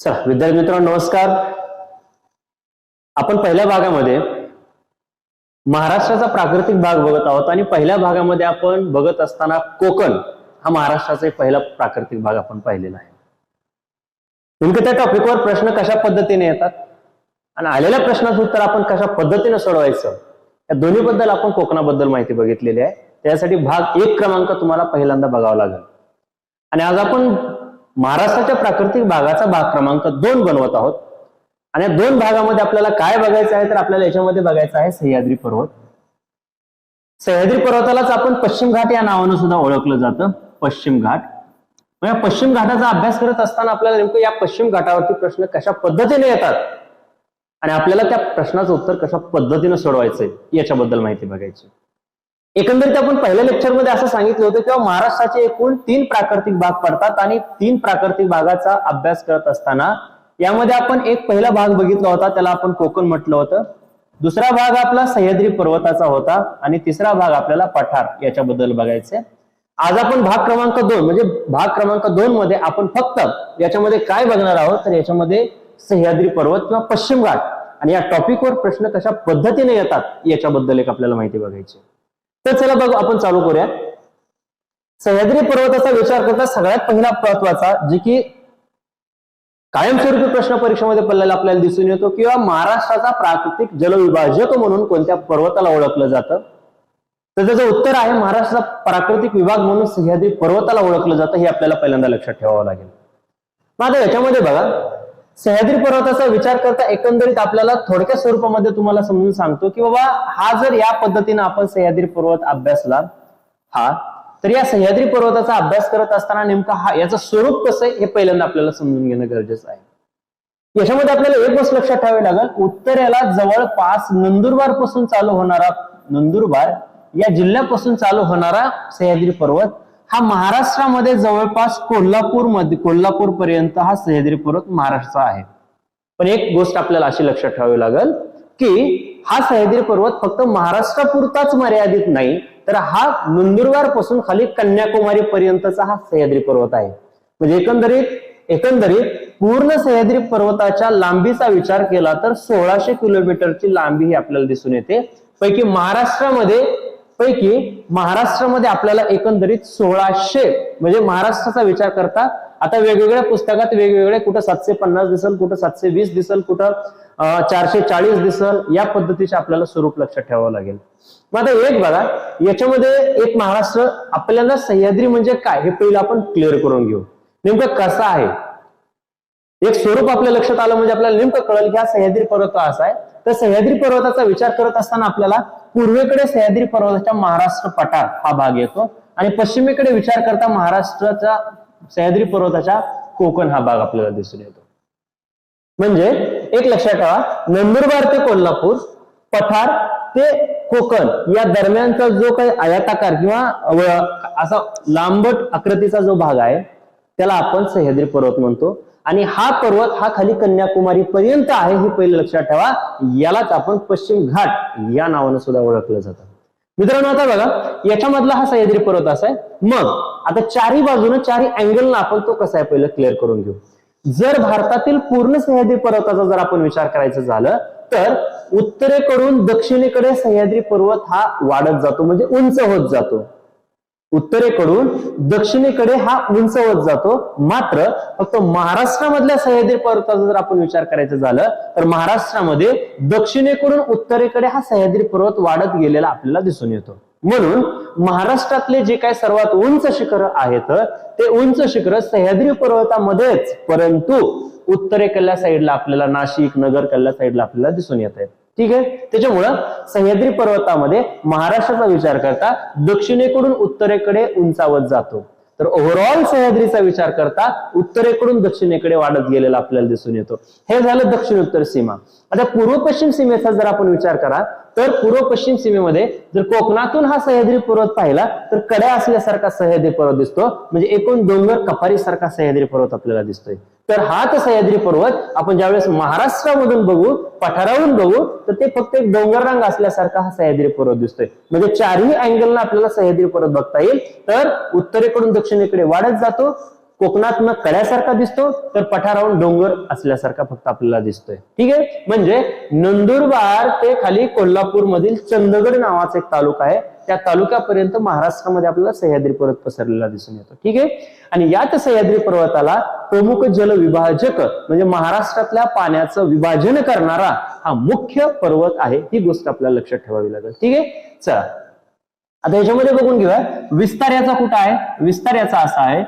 चला विद्यार्थी मित्रांनो नमस्कार. आपण पहिल्या भागामध्ये महाराष्ट्राचा प्राकृतिक भाग बघत आहोत आणि पहिल्या भागामध्ये आपण बघत असताना कोकण हा महाराष्ट्राचा पहिला प्राकृतिक भाग आपण पाहिलेला आहे. नेमकं त्या टॉपिकवर प्रश्न कशा पद्धतीने येतात आणि आलेल्या प्रश्नाचं उत्तर आपण कशा पद्धतीने सोडवायचं या दोन्ही बद्दल आपण कोकणाबद्दल माहिती बघितलेली आहे. त्यासाठी भाग 1 क्रमांक तुम्हाला पहिल्यांदा बघावा लागेल आणि आज आपण महाराष्ट्राच्या प्राकृतिक भागाचा भाग क्रमांक 2 बनवत आहोत. आणि या 2 भागामध्ये आपल्याला काय बघायचं आहे तर आपल्याला याच्यामध्ये बघायचं आहे सह्याद्री पर्वत. सह्याद्री पर्वतालाच आपण पश्चिम घाट या नावानं सुद्धा ओळखलं जातं. पश्चिम घाट म्हणजे पश्चिम घाटाचा अभ्यास करत असताना आपल्याला नेमकं या पश्चिम घाटावरती प्रश्न कशा पद्धतीने येतात आणि आपल्याला त्या प्रश्नाचं उत्तर कशा पद्धतीने सोडवायचंय याच्याबद्दल माहिती बघायची. एकंदरीत आपण पहिल्या लेक्चरमध्ये असं सांगितलं होतं की महाराष्ट्राचे एकूण 3 प्राकृतिक भाग पडतात आणि 3 प्राकृतिक भागाचा अभ्यास करत असताना यामध्ये आपण एक पहिला भाग बघितला होता, त्याला आपण कोकण म्हटलं होतं. दुसरा भाग आपला सह्याद्री पर्वताचा होता आणि तिसरा भाग आपल्याला पठार याच्याबद्दल बघायचंय. आज आपण भाग क्रमांक 2 म्हणजे भाग क्रमांक 2 मध्ये आपण फक्त याच्यामध्ये काय बघणार आहोत तर याच्यामध्ये सह्याद्री पर्वत किंवा पश्चिम घाट आणि या टॉपिकवर प्रश्न कशा पद्धतीने येतात याच्याबद्दल एक आपल्याला माहिती बघायची. तर चला बघ आपण चालू करूया. सह्याद्री पर्वताचा विचार करता सगळ्यात पहिला महत्वाचा जे की कायमस्वरूपी प्रश्न परीक्षेमध्ये पडलेला आपल्याला दिसून येतो किंवा महाराष्ट्राचा प्राकृतिक जलविभाजक म्हणून कोणत्या पर्वताला ओळखलं जातं तर त्याचं उत्तर आहे महाराष्ट्राचा प्राकृतिक विभाग म्हणून सह्याद्री पर्वताला ओळखलं जातं. हे आपल्याला पहिल्यांदा लक्षात ठेवावं लागेल. मग आता याच्यामध्ये बघा सह्याद्री पर्वताचा विचार करता एकंदरीत आपल्याला थोडक्या स्वरूपामध्ये तुम्हाला समजून सांगतो की बाबा हा जर या पद्धतीने आपण सह्याद्री पर्वत अभ्यासला तर या सह्याद्री पर्वताचा अभ्यास करत असताना नेमका याचं स्वरूप कसं आहे हे पहिल्यांदा आपल्याला समजून घेणं गरजेचं आहे. याच्यामध्ये आपल्याला एक गोष्ट लक्षात ठेवावी लागेल. उत्तरेला जवळपास नंदुरबार पासून चालू होणारा नंदुरबार या जिल्ह्यापासून चालू होणारा सह्याद्री पर्वत हा महाराष्ट्रामध्ये जवळपास कोल्हापूर पर्यंत हा सह्याद्री पर्वत महाराष्ट्राचा आहे. पण एक गोष्ट आपल्याला अशी लक्षात ठेवावी लागेल की हा सह्याद्री पर्वत फक्त महाराष्ट्रापुरताच मर्यादित नाही तर हा नंदुरबार पासून खाली कन्याकुमारी पर्यंतचा हा सह्याद्री पर्वत आहे. म्हणजे एकंदरीत पूर्ण सह्याद्री पर्वताच्या लांबीचा विचार केला तर 1600 किलोमीटरची लांबी ही आपल्याला दिसून येते. पैकी महाराष्ट्रामध्ये आपल्याला एकंदरीत 1600 म्हणजे महाराष्ट्राचा विचार करता आता वेगवेगळ्या पुस्तकात वेगवेगळे कुठं 750 दिसल, कुठं 720 दिसल, कुठं 440 दिसल, या पद्धतीचे आपल्याला स्वरूप लक्षात ठेवावं लागेल. मग आता एक बघा याच्यामध्ये एक महाराष्ट्र आपल्याला सह्याद्री म्हणजे काय हे पहिलं आपण क्लिअर करून घेऊ. नेमकं कसं आहे एक स्वरूप आपल्या लक्षात आलं म्हणजे आपल्याला नेमकं कळेल की हा सह्याद्री पर्वत असा आहे. तर सह्याद्री पर्वताचा विचार करत असताना आपल्याला पूर्वेकडे सह्याद्री पर्वताच्या महाराष्ट्र पठार हा भाग येतो आणि पश्चिमेकडे विचार करता महाराष्ट्राच्या सह्याद्री पर्वताच्या कोकण हा भाग आपल्याला दिसून येतो. म्हणजे एक लक्षात ठेवा नंदुरबार ते कोल्हापूर, पठार ते कोकण या दरम्यानचा जो काही आयताकार किंवा असा लांबट आकृतीचा जो भाग आहे त्याला आपण सह्याद्री पर्वत म्हणतो. आणि हा पर्वत हा खाली कन्याकुमारी पर्यंत आहे हे पहिले लक्षात ठेवा. यालाच आपण पश्चिम घाट या नावानं सुद्धा ओळखलं जातं. मित्रांनो आता बघा याच्यामधला हा सह्याद्री पर्वत असा आहे. मग आता चारही बाजूने चारही अँगलना आपण तो कसा आहे पहिलं क्लिअर करून घेऊ. जर भारतातील पूर्ण सह्याद्री पर्वताचा जर आपण विचार करायचं झालं तर उत्तरेकडून दक्षिणेकडे सह्याद्री पर्वत हा वाढत जातो म्हणजे उंच होत जातो. उत्तरेकडून दक्षिणेकडे हा उंच होत जातो. मात्र फक्त महाराष्ट्रामधल्या सह्याद्री पर्वताचा जर आपण विचार करायचं झालं तर महाराष्ट्रामध्ये दक्षिणेकडून उत्तरेकडे हा सह्याद्री पर्वत वाढत गेलेला आपल्याला दिसून येतो. म्हणून महाराष्ट्रातले जे काही सर्वात उंच शिखर आहेत ते उंच शिखर सह्याद्री पर्वतामध्येच परंतु उत्तरेकडल्या साईडला आपल्याला नाशिक नगरकडल्या साईडला आपल्याला दिसून येत आहेत. ठीक आहे. त्याच्यामुळं सह्याद्री पर्वतामध्ये महाराष्ट्राचा विचार करता दक्षिणेकडून उत्तरेकडे उंचावत जातो तर ओव्हरऑल सह्याद्रीचा विचार करता उत्तरेकडून दक्षिणेकडे वाढत गेलेला आपल्याला दिसून येतो. हे झालं दक्षिण उत्तर सीमा. आता पूर्व पश्चिम सीमेचा जर आपण विचार करा तर पूर्व पश्चिम सीमेमध्ये जर कोकणातून हा सह्याद्री पर्वत पाहिला तर कड्या असल्यासारखा सह्याद्री पर्वत दिसतो म्हणजे एकूण डोंगर कपारी सारखा सह्याद्री पर्वत आपल्याला दिसतोय. तर हाच सह्याद्री पर्वत आपण ज्यावेळेस महाराष्ट्रामधून बघू पठारावरून बघू तर ते फक्त एक डोंगररांग असल्यासारखा हा सह्याद्री पर्वत दिसतोय. म्हणजे चारही अँगलला आपल्याला सह्याद्री पर्वत बघता येईल. तर उत्तरेकडून दक्षिणेकडे वाढत जातो, कोकणातनं कड्यासारखा दिसतो, तर पठारावरून डोंगर असल्यासारखा फक्त आपल्याला दिसतोय. ठीक आहे, म्हणजे नंदुरबार ते खाली कोल्हापूर मधील चंदगड नावाचा एक तालुका आहे, त्या तालुक्यापर्यंत महाराष्ट्रामध्ये आपल्याला सह्याद्री पर्वत पसरलेला दिसून येतो. ठीक आहे, आणि याच सह्याद्री पर्वताला प्रमुख जल विभाजक म्हणजे महाराष्ट्रातल्या पाण्याचं विभाजन करणारा हा मुख्य पर्वत आहे. ही गोष्ट आपल्याला लक्षात ठेवावी लागेल. ठीक आहे, चला आता याच्यामध्ये बघून घेऊया विस्तार याचा कुठं आहे. विस्तार याचा असा आहे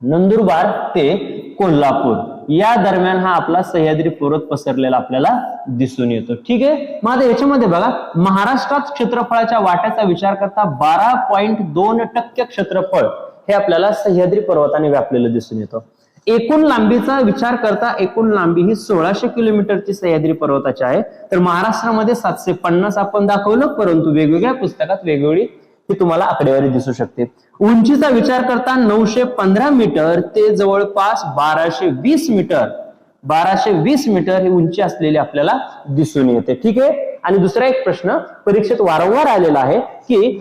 नंदुरबार ते कोल्हापूर या दरम्यान हा आपला सह्याद्री पर्वत पसरलेला आपल्याला दिसून येतो. ठीक आहे, मग आता याच्यामध्ये बघा महाराष्ट्रात क्षेत्रफळाच्या वाट्याचा विचार करता 12.2% क्षेत्रफळ हे आपल्याला सह्याद्री पर्वताने व्यापलेलं दिसून येतं. एकूण लांबीचा विचार करता एकूण लांबी ही 1600 किलोमीटरची सह्याद्री पर्वताची आहे, तर महाराष्ट्रामध्ये 750 आपण दाखवलं, परंतु वेगवेगळ्या पुस्तकात वेगवेगळी ही तुम्हाला आकडेवारी दिसू शकते. उंचीचा विचार करता 915 मीटर ते जवळपास 1220 मीटर ही उंची असलेली आपल्याला दिसून येते. ठीक आहे, आणि दुसरा एक प्रश्न परीक्षेत वारंवार आलेला आहे की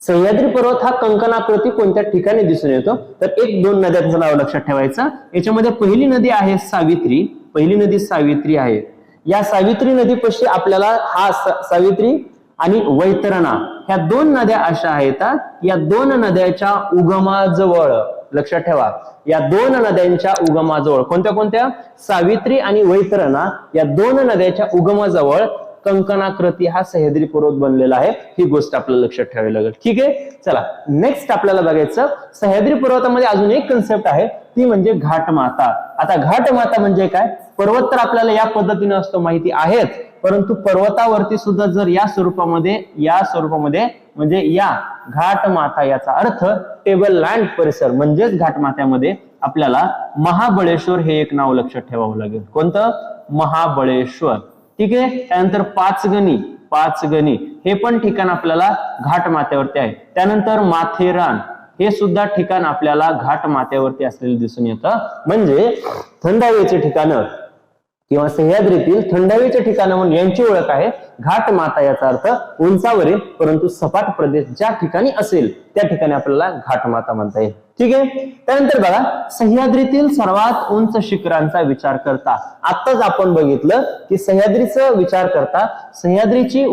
सह्याद्री पर्वत हा कंकणाकृती कोणत्या ठिकाणी दिसून येतो, तर 1-2 नद्यांचं नाव लक्षात ठेवायचं. याच्यामध्ये पहिली नदी आहे सावित्री आहे. या सावित्री नदीपाशी आपल्याला हा सावित्री आणि वैतरणा ह्या 2 नद्या अशा आहेत. या 2 नद्याच्या उगमाजवळ लक्षात ठेवा, या 2 नद्यांच्या उगमाजवळ कोणत्या सावित्री आणि वैतरणा या 2 नद्याच्या उगमाजवळ कंकणाकृती हा सह्याद्री पर्वत बनलेला आहे. ही गोष्ट आपल्याला लक्षात ठेवावी लागेल. ठीक आहे, चला नेक्स्ट आपल्याला बघायचं सह्याद्री पर्वतामध्ये अजून एक कन्सेप्ट आहे, ती म्हणजे घाटमाता. आता घाटमाता म्हणजे काय, पर्वत तर आपल्याला या पद्धतीने असतो माहिती आहेच, परंतु पर्वतावरती सुद्धा जर या स्वरूपामध्ये म्हणजे या घाटमाता याचा अर्थ टेबल लँड परिसर म्हणजेच घाटमात्यामध्ये आपल्याला महाबळेश्वर हे एक नाव लक्षात ठेवावं लागेल. कोणतं, महाबळेश्वर. ठीक आहे, त्यानंतर पाचगणी हे पण ठिकाण आपल्याला घाटमाथ्यावरती आहे. त्यानंतर माथेरान हे सुद्धा ठिकाण आपल्याला घाटमाथ्यावरती असलेलं दिसून येतं. म्हणजे थंड हवेचे ठिकाणं किंवा सह्याद्रीतील थंड हवेचे ठिकाणं म्हणून यांची ओळख आहे घाटमाता. याचा अर्थ उंचावरील परंतु सपाट प्रदेश ज्या ठिकाणी असेल त्या ठिकाणी आपल्याला घाटमाता म्हणता येईल. ठीक आहे, त्यानंतर बघा सह्याद्रीतील सर्वात उंच शिखरांचा विचार करता आताच आपण बघितलं की सह्याद्रीचा विचार करता सह्याद्रीची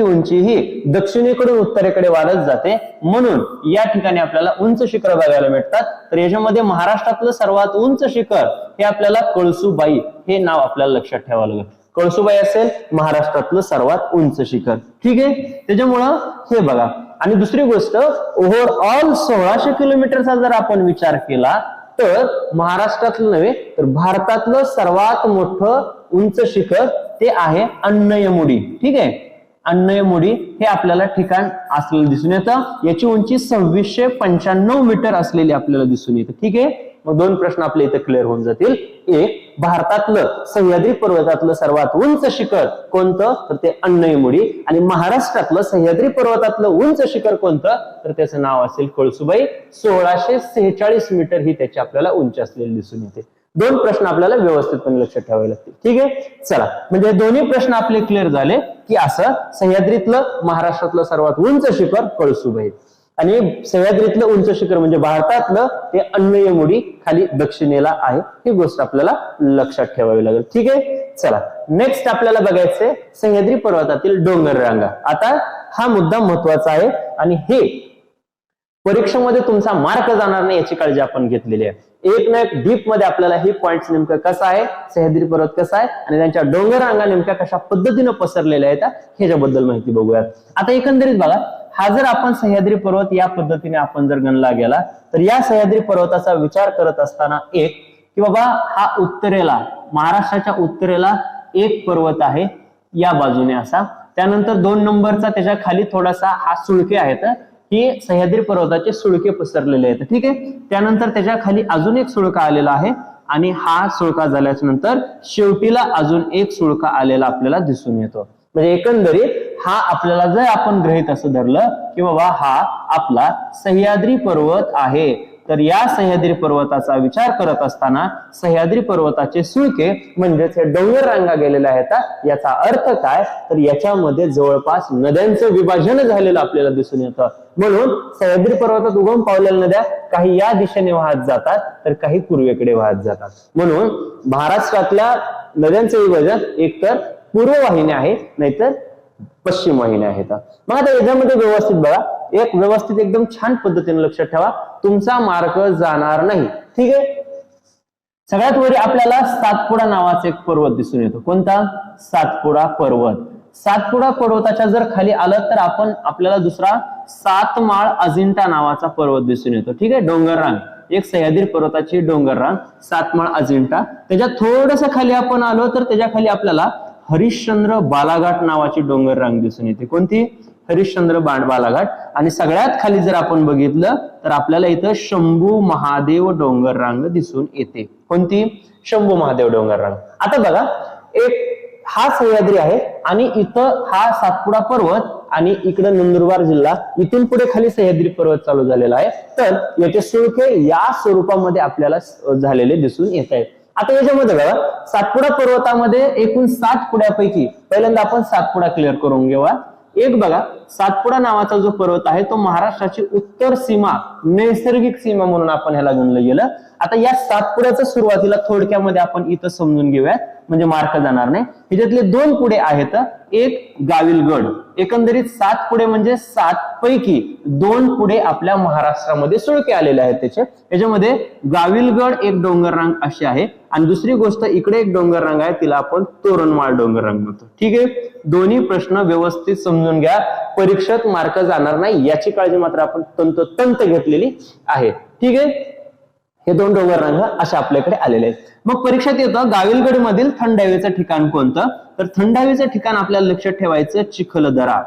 उंची ही दक्षिणेकडून उत्तरेकडे वाढत जाते, म्हणून या ठिकाणी आपल्याला उंच शिखर बघायला मिळतात. तर याच्यामध्ये महाराष्ट्रातलं सर्वात उंच शिखर हे आपल्याला कळसुबाई हे नाव आपल्याला लक्षात ठेवावं लागेल. कळसुबाई असेल महाराष्ट्रातलं सर्वात उंच शिखर. ठीक आहे, त्याच्यामुळं हे बघा. आणि दुसरी गोष्ट ओव्हरऑल 1600 किलोमीटरचा जर आपण विचार केला तर महाराष्ट्रातलं नव्हे तर भारतातलं सर्वात मोठं उंच शिखर ते आहे अण्णयमुडी. ठीक आहे, अण्णयमुडी हे आपल्याला ठिकाण असलेलं दिसून येतं. याची उंची 2695 मीटर असलेली आपल्याला दिसून येते. ठीक आहे, मग 2 प्रश्न आपल्या इथे क्लिअर होऊन जातील. एक, भारतातलं सह्याद्री पर्वतातलं सर्वात उंच शिखर कोणतं, तर ते अण्णयमुडी. आणि महाराष्ट्रातलं सह्याद्री पर्वतातलं उंच शिखर कोणतं, तर त्याचं नाव असेल कळसुबाई. 1646 मीटर ही त्याची आपल्याला उंची असलेली दिसून येते. 2 प्रश्न आपल्याला व्यवस्थितपणे लक्षात ठेवावे लागतील. ठीक आहे, चला म्हणजे दोन्ही प्रश्न आपले क्लिअर झाले की असं सह्याद्रीतलं महाराष्ट्रातलं सर्वात उंच शिखर कळसुबाई आणि सह्याद्रीतलं उंच शिखर म्हणजे भारतातलं ते अण्णयमुडी खाली दक्षिणेला आहे. ही गोष्ट आपल्याला लक्षात ठेवावी लागेल. ठीक आहे, चला नेक्स्ट आपल्याला बघायचंय सह्याद्री पर्वतातील डोंगर रांगा. आता हा मुद्दा महत्वाचा आहे आणि हे परीक्षेमध्ये तुमचा मार्क जाणार नाही याची काळजी आपण घेतलेली आहे. एक ना एक डीप मध्ये आपल्याला हे पॉइंट्स नेमकं कसं आहे, सह्याद्री पर्वत कसा आहे आणि त्यांच्या डोंगर रांगा नेमक्या कशा पद्धतीने पसरलेल्या आहेत ह्याच्याबद्दल माहिती बघूयात. आता एकंदरीत बघा, हा जर आपण सह्याद्री पर्वत या पद्धतीने आपण जर गणला गेला तर या सह्याद्री पर्वताचा विचार करत असताना एक की बाबा हा उत्तरेला महाराष्ट्राच्या उत्तरेला एक पर्वत आहे या बाजूने असा, त्यानंतर 2 नंबरचा त्याच्या खाली थोडासा हा सुळके आहेत, ही सह्याद्री पर्वताचे सुळके पसरलेले आहेत. ठीक आहे, त्यानंतर त्याच्या खाली अजून एक सुळका आलेला आहे आणि हा सुळका झाल्याच्या नंतर शेवटीला अजून एक सुळका आलेला आपल्याला दिसून येतो. म्हणजे एकंदरीत हा आपल्याला जर आपण गृहीत असं धरलं की बाबा हा आपला सह्याद्री पर्वत आहे तर या सह्याद्री पर्वताचा विचार करत असताना सह्याद्री पर्वताचे सुळके म्हणजेच हे डोंगर रांगा गेलेल्या आहेत याचा अर्थ काय तर याच्यामध्ये जवळपास नद्यांचं विभाजन झालेलं आपल्याला दिसून येतं म्हणून सह्याद्री पर्वतात उगम पावलेल्या नद्या काही या दिशेने वाहत जातात तर काही पूर्वेकडे वाहत जातात म्हणून महाराष्ट्रातल्या नद्यांचं विभाजन एकतर पूर्व वाहिन्या आहे नाहीतर पश्चिम वाहिन्या आहेत मग आता याच्यामध्ये व्यवस्थित बघा एक व्यवस्थित एकदम छान पद्धतीने लक्षात ठेवा तुमचा मार्ग जाणार नाही ठीक आहे सगळ्यात वरी आपल्याला सातपुडा नावाचा एक पर्वत दिसून येतो कोणता सातपुडा पर्वत सातपुडा पर्वताच्या जर खाली आलं तर आपल्याला दुसरा सातमाळ अजिंठा नावाचा पर्वत दिसून येतो ठीक आहे डोंगररांग एक सह्याद्री पर्वताची डोंगररांग सातमाळ अजिंठा त्याच्यात थोडस खाली आपण आलो तर त्याच्या खाली आपल्याला हरिश्चंद्र बालाघाट नावाची डोंगररांग दिसून येते कोणती हरिश्चंद्र बालाघाट आणि सगळ्यात खाली जर आपण बघितलं तर आपल्याला इथं शंभू महादेव डोंगररांग दिसून येते कोणती शंभू महादेव डोंगररांग आता बघा एक हा सह्याद्री आहे आणि इथं हा सातपुडा पर्वत आणि इकडे नंदुरबार जिल्हा इथून पुढे खाली सह्याद्री पर्वत चालू झालेला आहे तर याचे सुळके या स्वरूपामध्ये आपल्याला झालेले दिसून येत आहेत आता याच्यामध्ये बघा सातपुडा पर्वतामध्ये एकूण 7 पुड्यापैकी पहिल्यांदा आपण सातपुडा क्लिअर करून घेऊया एक बघा सातपुडा नावाचा जो पर्वत आहे तो महाराष्ट्राची उत्तर सीमा नैसर्गिक सीमा म्हणून आपण ह्याला गणलं गेलं आता या सातपुड्याचं सुरुवातीला थोडक्यामध्ये आपण इथं समजून घेऊयात म्हणजे मार्क जाणार नाही ह्याच्यातले 2 पुढे आहेत एक गाविलगड एकंदरीत 7 पुढे म्हणजे 7 पैकी 2 पुढे आपल्या महाराष्ट्रामध्ये सुळके आलेले आहेत त्याच्यामध्ये गाविलगड एक डोंगररांग अशी आहे आणि दुसरी गोष्ट इकडे एक डोंगररांग आहे तिला आपण तोरणमाळ डोंगररांग म्हणतो ठीक आहे दोन्ही प्रश्न व्यवस्थित समजून घ्या परीक्षेत मार्क जाणार नाही याची काळजी मात्र आपण तंतोतंत घेतलेली आहे ठीक आहे हे 2 डोंगररांग अशा आपल्याकडे आलेले आहेत मग परीक्षेत येतं गाविलगड मधील थंड हवेचं ठिकाण कोणतं तर थंड हवेचं ठिकाण आपल्याला लक्षात ठेवायचं चिखलदरा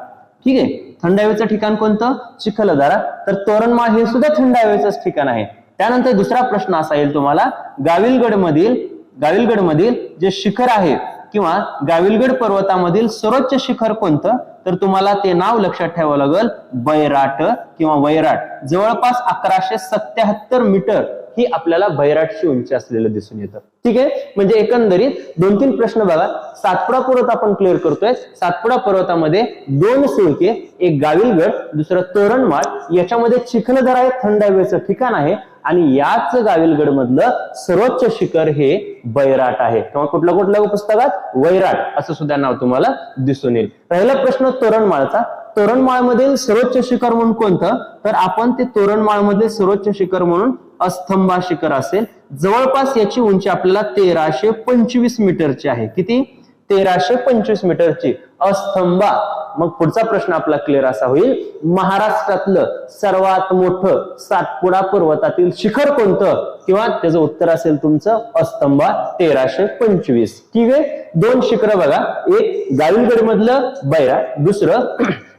ठीक आहे थंड हवेचं ठिकाण कोणतं चिखलदरा तर तोरणमाळ हे सुद्धा थंड हवेचंच ठिकाण आहे त्यानंतर दुसरा प्रश्न असा येईल तुम्हाला गाविलगड मधील जे शिखर आहे किंवा गाविलगड पर्वतामधील सर्वोच्च शिखर कोणतं तर तुम्हाला ते नाव लक्षात ठेवावं लागेल बैराट किंवा वैराट जवळपास 1177 मीटर ही आपल्याला बैराटची उंची असलेलं दिसून येतं ठीक आहे म्हणजे एकंदरीत 2-3 प्रश्न बघा सातपुडा पर्वत आपण क्लिअर करतोय सातपुडा पर्वतामध्ये 2 सुळके एक गाविलगड दुसरं तोरणमाळ याच्यामध्ये चिखलदरा हे थंड हवेचं ठिकाण आहे आणि याच गाविलगड मधलं सर्वोच्च शिखर हे बैराट आहे किंवा कुठल्या पुस्तकात वैराट असं सुद्धा नाव तुम्हाला दिसून येईल पहिला प्रश्न तोरणमाळचा तोरणमाळमधील सर्वोच्च शिखर म्हणून कोणतं तर आपण ते तोरणमाळमधील सर्वोच्च शिखर म्हणून अस्तंबा शिखर असेल जवळपास याची उंची आपल्याला 1325 मीटरची आहे किती 1325 मीटरची अस्तंबा मग पुढचा प्रश्न आपला क्लिअर असा होईल महाराष्ट्रातलं सर्वात मोठं सातपुडा पर्वतातील शिखर कोणतं किंवा त्याचं उत्तर असेल तुमचं अस्तंबा 1325 ठीक आहे 2 शिखर बघा एक गाविलगड मधलं बैराट दुसरं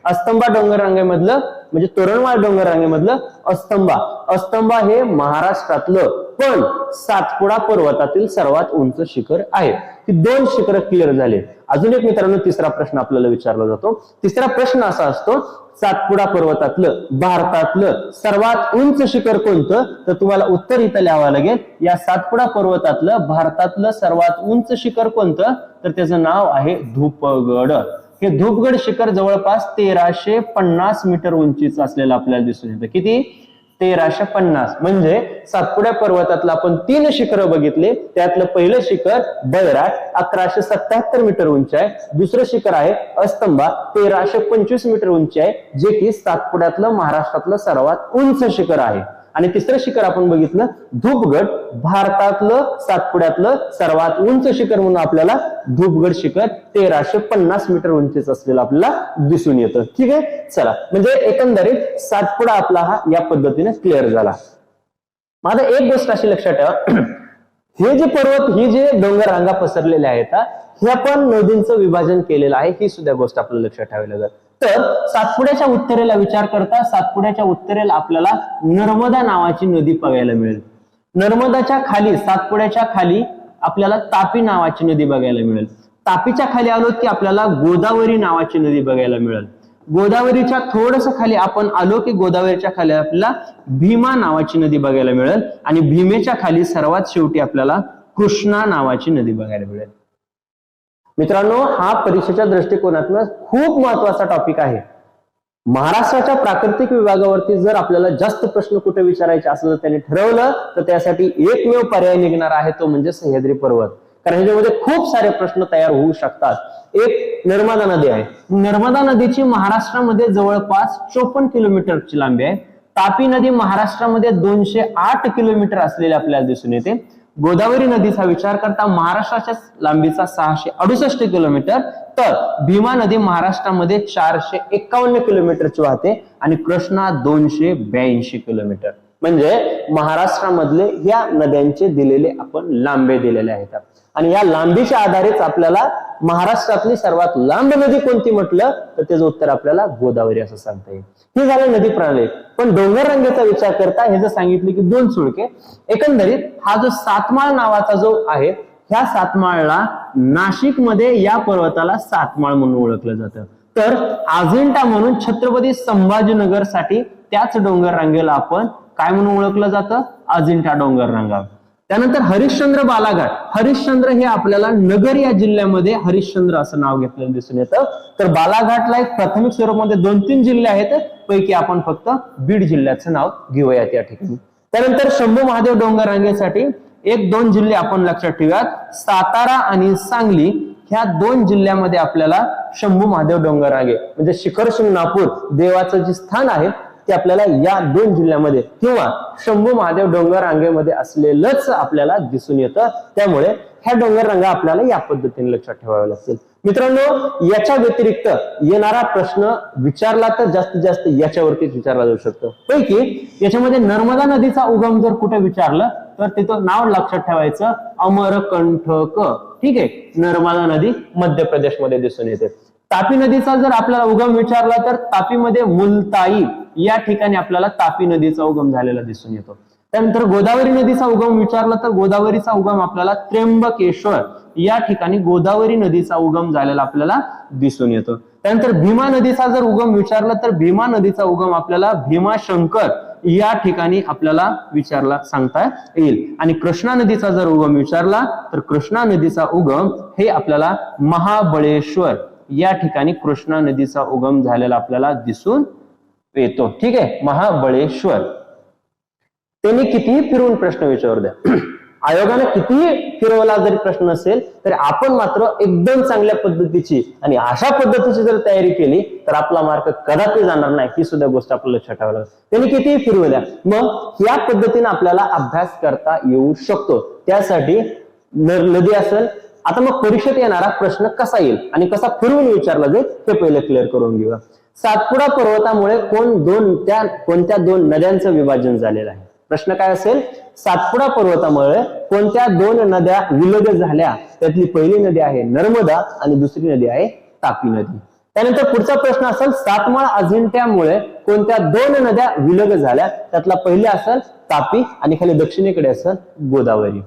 अस्तंबा डोंगररांगेमधलं म्हणजे तोरणमाळ डोंगररांगेमधलं अस्तंबा हे महाराष्ट्रातलं पण सातपुडा पर्वतातील सर्वात उंच शिखर आहे ही 2 शिखर क्लिअर झाले अजून एक मित्रांनो तिसरा प्रश्न आपल्याला विचारला जातो तिसरा प्रश्न असा असतो सातपुडा पर्वतातलं भारतातलं सर्वात उंच शिखर कोणतं तर तुम्हाला उत्तर इथं लिहावं लागेल या सातपुडा पर्वतातलं भारतातलं सर्वात उंच शिखर कोणतं तर त्याचं नाव आहे धूपगड हे धूपगड शिखर जवळपास 1350 मीटर उंचीचं असलेलं आपल्याला दिसून येतं किती 1350 म्हणजे सातपुडा पर्वतातलं आपण 3 शिखर बघितले त्यातलं पहिलं शिखर बैराट 1177 मीटर उंची आहे दुसरं शिखर आहे अस्तंबा 1325 मीटर उंची आहे जे की सातपुड्यातलं महाराष्ट्रातलं सर्वात उंच शिखर आहे आणि तिसरं शिखर आपण बघितलं धूपगड भारतातलं सातपुड्यातलं सर्वात उंच शिखर म्हणून आपल्याला धूपगड शिखर 1350 मीटर उंचीचं असलेलं आपल्याला दिसून येतं ठीक आहे चला म्हणजे एकंदरीत सातपुडा आपला हा या पद्धतीने क्लिअर झाला माझा एक गोष्ट अशी लक्षात ठेवा हे जे पर्वत ही जे डोंगर रांगा पसरलेल्या आहेत हे आपण नदींचं विभाजन केलेलं आहे ही सुद्धा गोष्ट आपल्याला लक्षात ठेवावी लागेल तर सातपुड्याच्या उत्तरेला विचार करता सातपुड्याच्या उत्तरेला आपल्याला नर्मदा नावाची नदी बघायला मिळेल नर्मदाच्या खाली सातपुड्याच्या खाली आपल्याला तापी नावाची नदी बघायला मिळेल तापीच्या खाली आलो की आपल्याला गोदावरी नावाची नदी बघायला मिळेल गोदावरीच्या थोडस खाली आपण आलो की गोदावरीच्या खाली आपल्याला भीमा नावाची नदी बघायला मिळेल आणि भीमेच्या खाली सर्वात शेवटी आपल्याला कृष्णा नावाची नदी बघायला मिळेल. मित्रांनो, हा परीक्षेच्या दृष्टिकोनातून खूप महत्वाचा टॉपिक आहे. महाराष्ट्राच्या प्राकृतिक विभागावरती जर आपल्याला जास्त प्रश्न कुठे विचारायचे असं जर त्यांनी ठरवलं तर त्यासाठी एकमेव पर्याय निघणार आहे, तो म्हणजे सह्याद्री पर्वत. कारण ह्याच्यामध्ये खूप सारे प्रश्न तयार होऊ शकतात. एक नर्मदा नदी आहे. नर्मदा नदीची महाराष्ट्रामध्ये जवळपास 54 किलोमीटरची लांबी आहे. तापी नदी महाराष्ट्रामध्ये 208 किलोमीटर असलेली आपल्याला दिसून येते. गोदावरी नदीचा विचार करता महाराष्ट्राच्या लांबीचा 668 किलोमीटर, तर भीमा नदी महाराष्ट्रामध्ये 451 किलोमीटरची वाहते आणि कृष्णा 282 किलोमीटर. म्हणजे महाराष्ट्रामधले या नद्यांचे दिलेले आपण लांबे दिलेले आहेत आणि या लांबीच्या आधारेच आपल्याला महाराष्ट्रातली सर्वात लांब नदी कोणती म्हटलं तर त्याचं उत्तर आपल्याला गोदावरी असं सांगता येईल. ही झाली नदी प्रणाली. पण डोंगर रांगेचा विचार करता हे जर सांगितले की 2 सुळके, एकंदरीत हा जो सातमाळ नावाचा जो आहे, ह्या सातमाळला नाशिकमध्ये या पर्वताला सातमाळ म्हणून ओळखलं जातं. तर अजिंठा म्हणून छत्रपती संभाजीनगर साठी त्याच डोंगर रांगेला आपण काय म्हणून ओळखलं जातं, अजिंठा डोंगर रांगा. त्यानंतर हरिश्चंद्र बालाघाट, हरिश्चंद्र हे आपल्याला नगर या जिल्ह्यामध्ये हरिश्चंद्र असं नाव घेतलेलं दिसून येतं. तर बालाघाटला एक प्राथमिक स्वरूपामध्ये 2-3 जिल्हे आहेत, पैकी आपण फक्त बीड जिल्ह्याचं नाव घेऊयात या ठिकाणी. त्यानंतर शंभू महादेव डोंगर रांगेसाठी 1-2 जिल्हे आपण लक्षात ठेवूयात, सातारा आणि सांगली ह्या 2 जिल्ह्यामध्ये आपल्याला शंभू महादेव डोंगर रांगे म्हणजे शिखर शिंगणापूर देवाचं जे स्थान आहे ते आपल्याला या 2 जिल्ह्यामध्ये किंवा शंभू महादेव डोंगर रांगेमध्ये असलेलंच आपल्याला दिसून येतं. त्यामुळे ह्या डोंगर रांगा आपल्याला या पद्धतीने लक्षात ठेवाव्या लागतील. मित्रांनो, याच्या व्यतिरिक्त येणारा प्रश्न विचारला तर जास्तीत जास्त याच्यावरतीच विचारला जाऊ शकतो. पैकी याच्यामध्ये नर्मदा नदीचा उगम जर कुठे विचारलं तर तिथं नाव लक्षात ठेवायचं अमरकंटक. ठीक आहे, नर्मदा नदी मध्य प्रदेशमध्ये दिसून येते. तापी नदीचा जर आपल्याला उगम विचारला तर तापीमध्ये मुलताई या ठिकाणी आपल्याला तापी नदीचा उगम झालेला दिसून येतो. त्यानंतर गोदावरी नदीचा उगम विचारला तर गोदावरीचा उगम आपल्याला त्र्यंबकेश्वर या ठिकाणी गोदावरी नदीचा उगम झालेला आपल्याला दिसून येतो. त्यानंतर भीमा नदीचा जर उगम विचारला तर भीमा नदीचा उगम आपल्याला भीमाशंकर या ठिकाणी आपल्याला विचारला सांगता येईल. आणि कृष्णा नदीचा जर उगम विचारला तर कृष्णा नदीचा उगम हे आपल्याला महाबळेश्वर या ठिकाणी कृष्णा नदीचा उगम झालेला आपल्याला दिसून येतो. ठीक आहे, महाबळेश्वर. त्यांनी कितीही फिरवून प्रश्न विचारू द्या, आयोगाने कितीही फिरवला जरी प्रश्न असेल तरी आपण मात्र एकदम चांगल्या पद्धतीची आणि अशा पद्धतीची जर तयारी केली तर आपला मार्क कदापि जाणार नाही, ही सुद्धा गोष्ट आपल्याला लक्षात ठेवावी लागेल. त्यांनी कितीही फिरवल्या मग या पद्धतीने आपल्याला अभ्यास करता येऊ शकतो. त्यासाठी नदी असेल. आता मग परीक्षेत येणारा प्रश्न कसा येईल आणि कसा फिरवून विचारला जाईल हे पहिले क्लिअर करून घेऊया. सातपुडा पर्वतामुळे कोणत्या 2 नद्यांचं विभाजन झालेलं आहे. प्रश्न काय असेल, सातपुडा पर्वतामुळे कोणत्या 2 नद्या विलग झाल्या. त्यातली पहिली नदी आहे नर्मदा आणि दुसरी नदी आहे तापी नदी. त्यानंतर पुढचा प्रश्न असेल, सातमाळ अजिंठ्यामुळे कोणत्या 2 नद्या विलग झाल्या. त्यातला पहिली असेल तापी आणि खाली दक्षिणेकडे असेल गोदावरी.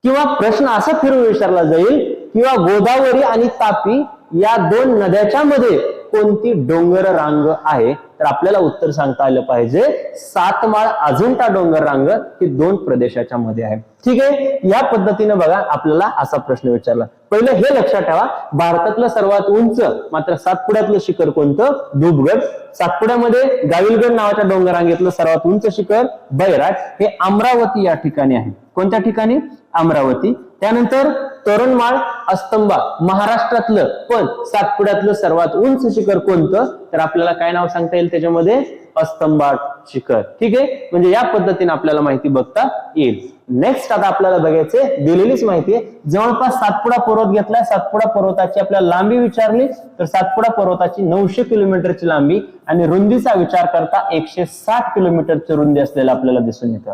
किंवा प्रश्न असा फिरून विचारला जाईल किंवा गोदावरी आणि तापी या 2 नद्याच्या मध्ये कोणती डोंगर रांग आहे. तर आपल्याला उत्तर सांगता आलं पाहिजे सातमाळ अजिंठा डोंगर रांग ही 2 प्रदेशाच्या मध्ये आहे. ठीक आहे, या पद्धतीने बघा आपल्याला असा प्रश्न विचारला. पहिलं हे लक्षात ठेवा, भारतातलं सर्वात उंच मात्र सातपुड्यातलं शिखर कोणतं, धूपगड. सातपुड्यामध्ये गाविलगड नावाच्या डोंगर रांगेतलं सर्वात उंच शिखर बैराट हे अमरावती या ठिकाणी आहे. कोणत्या ठिकाणी, अमरावती. त्यानंतर तोरणमाळ अस्तंबा महाराष्ट्रातलं पण सातपुड्यातलं सर्वात उंच शिखर कोणतं तर आपल्याला काय नाव सांगता येईल त्याच्यामध्ये, अस्तंबा शिखर. ठीक आहे, म्हणजे या पद्धतीने आपल्याला माहिती बघता येईल. नेक्स्ट आता आपल्याला बघायचे, दिलेलीच माहिती आहे, जवळपास सातपुडा पर्वत घेतलाय. सातपुडा पर्वताची आपल्याला लांबी विचारली तर सातपुडा पर्वताची 900 किलोमीटरची लांबी आणि रुंदीचा विचार करता 160 किलोमीटरची रुंदी असलेला आपल्याला दिसून येतं.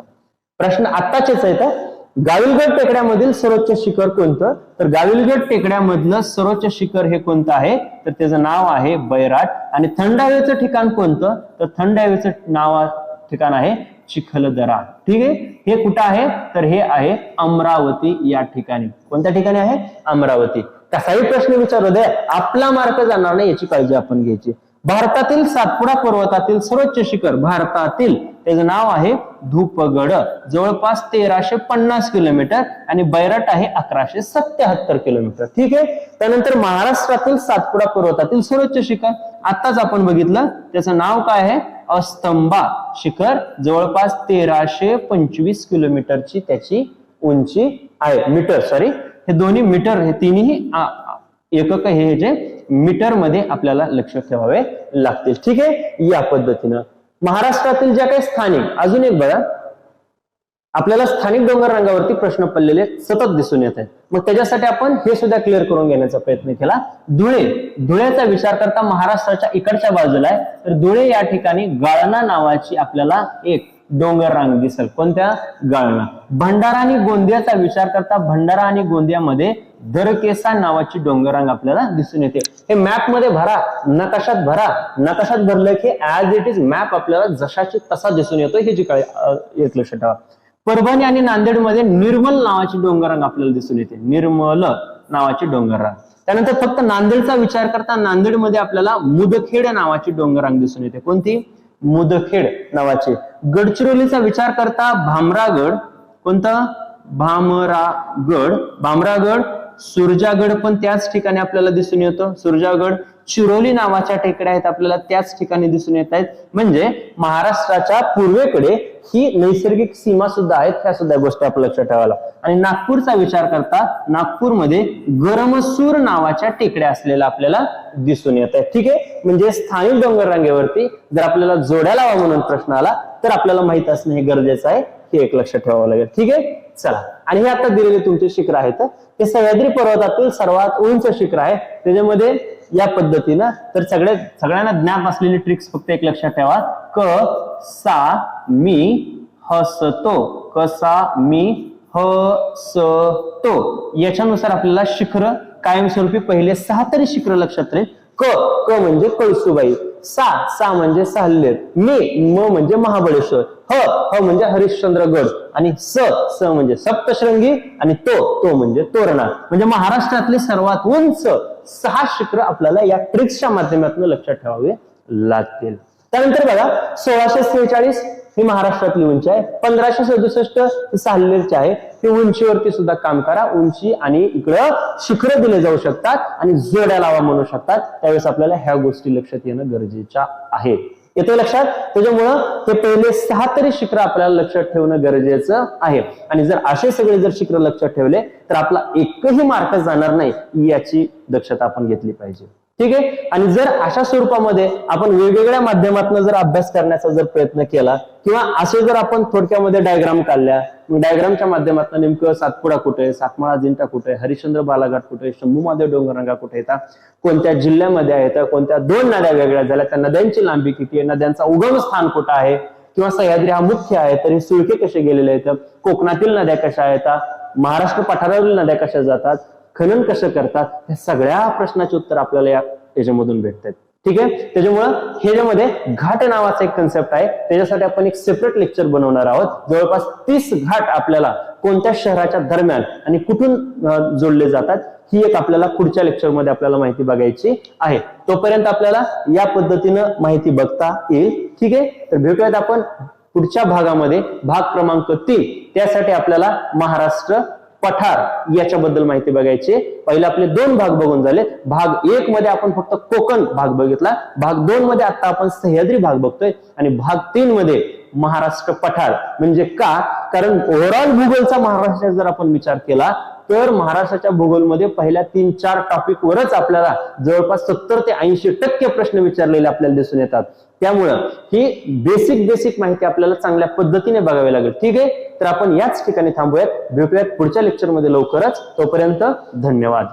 प्रश्न आत्ताचेच आहेत. गाविलगड टेकड्यामधील सर्वोच्च शिखर कोणतं तर गाविलगड टेकड्यामधलं सर्वोच्च शिखर हे कोणतं आहे तर त्याचं नाव आहे बैराट. आणि थंड हवेचं ठिकाण कोणतं तर थंड हवेचं ठिकाण आहे चिखलदरा. ठीक आहे, हे कुठं आहे तर हे आहे अमरावती या ठिकाणी. कोणत्या ठिकाणी आहे, अमरावती. कसाही प्रश्न विचारू द्या आपला मार्क जाणार नाही याची काळजी आपण घ्यायची. भारतातील सातपुडा पर्वतातील सर्वोच्च शिखर भारतातील त्याचं नाव आहे धूपगड, जवळपास 1350 किलोमीटर आणि बैराट आहे 1177 किलोमीटर. ठीक आहे. त्यानंतर महाराष्ट्रातील सातपुडा पर्वतातील सर्वोच्च शिखर आताच आपण बघितलं, त्याचं नाव काय आहे? अस्तंबा शिखर, जवळपास 1325 किलोमीटरची त्याची उंची आहे. मीटर, सॉरी, हे दोन्ही मीटर, हे तिन्ही एकक हे जे मीटर मध्ये आपल्याला लक्ष ठेवावे लागतील. ठीक आहे. या पद्धतीनं महाराष्ट्रातील ज्या काही स्थानिक, अजून एक बघा, आपल्याला स्थानिक डोंगर रंगावरती प्रश्न पडलेले सतत दिसून येत आहेत. मग त्याच्यासाठी आपण हे सुद्धा क्लिअर करून घेण्याचा प्रयत्न केला. धुळेचा विचार करता महाराष्ट्राच्या इकडच्या बाजूला आहे, तर धुळे या ठिकाणी गाळणा नावाची आपल्याला एक डोंगर रांग दिसेल. कोणत्या? गाळणा. भंडारा आणि गोंदियाचा विचार करता भंडारा आणि गोंदियामध्ये दरकेसा नावाची डोंगररांग आपल्याला दिसून येते. हे मॅप मध्ये भरा, नकाशात भरा. नकाशात भरलं की ऍज इट इज मॅप आपल्याला जशाची तसा दिसून येतो, हे जे काय एक लक्षात ठेवा. परभणी आणि नांदेडमध्ये निर्मल नावाची डोंगररांग आपल्याला दिसून येते. निर्मल नावाची डोंगररांग. त्यानंतर फक्त नांदेडचा विचार करता नांदेडमध्ये आपल्याला मुदखेड नावाची डोंगररांग दिसून येते. कोणती? मुदखेड नावाची. गडचिरोलीचा विचार करता भामरागड, कोणता? भामरागड, सुरजागड पण त्याच ठिकाणी आपल्याला दिसून येतो. सुरजागड, चिरोली नावाच्या टेकड्या आहेत आपल्याला त्याच ठिकाणी दिसून येत आहेत. म्हणजे महाराष्ट्राच्या पूर्वेकडे ही नैसर्गिक सीमा सुद्धा आहेत, ह्या सुद्धा गोष्टी आपल्या लक्षात ठेवायला. आणि नागपूरचा विचार करता नागपूरमध्ये गरमसूर नावाच्या टेकड्या असलेल्या आपल्याला दिसून येत आहेत. ठीक आहे. म्हणजे स्थानिक डोंगर रांगेवरती जर आपल्याला जोड्या लावा म्हणून प्रश्न आला तर आपल्याला माहित असणं हे गरजेचं आहे, हे एक लक्षात ठेवावं लागेल. ठीक आहे. चला, आणि हे आता दिलेले तुमचे शिखर आहेत, ते सह्याद्री पर्वतातील सर्वात उंच शिखर आहे. त्याच्यामध्ये या पद्धतीनं तर सगळ्यांना ज्ञात असलेली ट्रिक्स फक्त एक लक्षात ठेवा. क सा मी हसतो, कसा मी हसतो, याच्यानुसार आपल्याला शिखर कायमस्वरूपी पहिले 6 तरी शिखर लक्षात राहील. क म्हणजे कळसुबाई, सा म्हणजे साल्हेर, म म्हणजे महाबळेश्वर, ह म्हणजे हरिश्चंद्रगड आणि स म्हणजे सप्तशृंगी आणि तो म्हणजे तोरणा. म्हणजे महाराष्ट्रातले सर्वात उंच 6 शिखर आपल्याला या ट्रिक्सच्या माध्यमातून लक्षात ठेवावे लागतील. त्यानंतर बघा 1646 ही महाराष्ट्रातली उंची आहे. 1567 ही साल्हेरची आहे. ही उंचीवरती सुद्धा काम करा. उंची आणि इकडं शिखर दिले जाऊ शकतात आणि जोड्या लावा म्हणू शकतात. त्यावेळेस आपल्याला ह्या गोष्टी लक्षात येणं गरजेच्या आहे. येते लक्षात? त्याच्यामुळं हे पहिले 6 तरी शिखर आपल्याला लक्षात ठेवणं गरजेचं आहे. आणि जर असे सगळे जर शिखर लक्षात ठेवले तर आपला एकही मार्क जाणार नाही, याची दक्षता आपण घेतली पाहिजे. ठीक आहे. आणि जर अशा स्वरूपामध्ये आपण वेगवेगळ्या माध्यमातून जर अभ्यास करण्याचा जर प्रयत्न केला किंवा असे जर आपण थोडक्यामध्ये डायग्राम काढल्या, डायग्रामच्या माध्यमातून नेमकं सातपुडा कुठे, सातमाळा अजिंठा कुठे, हरिश्चंद्र बालाघाट कुठे, शंभू महादेव डोंगररांगा कुठे येतात, कोणत्या जिल्ह्यामध्ये आहेत, कोणत्या 2 नद्या वेगळ्या झाल्या, त्या नद्यांची लांबी किती आहे, नद्यांचा उगम स्थान कुठं आहे, किंवा सह्याद्री हा मुख्य आहे तरी सुळके कसे गेलेले आहेत, कोकणातील नद्या कशा येतात, महाराष्ट्र पठारावरील नद्या कशा जातात, खनन कसं करतात, या सगळ्या प्रश्नाचे उत्तर आपल्याला याच्यामधून भेटतात. ठीक आहे. त्याच्यामुळं हे ज्यामध्ये घाट नावाचा एक कन्सेप्ट आहे, त्याच्यासाठी आपण एक सेपरेट लेक्चर बनवणार आहोत. जवळपास 30 घाट आपल्याला कोणत्या शहराच्या दरम्यान आणि कुठून जोडले जातात, ही एक आपल्याला पुढच्या लेक्चरमध्ये आपल्याला माहिती बघायची आहे. तोपर्यंत आपल्याला या पद्धतीनं माहिती बघता येईल. ठीक आहे. तर भेटूयात आपण पुढच्या भागामध्ये, भाग क्रमांक 3. त्यासाठी आपल्याला महाराष्ट्र पठार याच्याबद्दल माहिती बघायची. पहिले आपले 2 भाग बघून झाले. भाग 1 मध्ये आपण फक्त कोकण भाग बघितला. भाग 2 मध्ये आता आपण सह्याद्री भाग बघतोय आणि भाग 3 मध्ये महाराष्ट्र पठार. म्हणजे का? कारण ओव्हरऑल भूगोलचा महाराष्ट्राचा जर आपण विचार केला तर महाराष्ट्राच्या भूगोलमध्ये पहिल्या 3-4 टॉपिक वरच आपल्याला जवळपास 70 ते 80% प्रश्न विचारलेले आपल्याला दिसून येतात. त्यामुळं ही बेसिक माहिती आपल्याला चांगल्या पद्धतीने बघावी लागेल. ठीक आहे. तर आपण याच ठिकाणी थांबूयात. भेटूयात पुढच्या लेक्चरमध्ये लवकरच. तोपर्यंत धन्यवाद.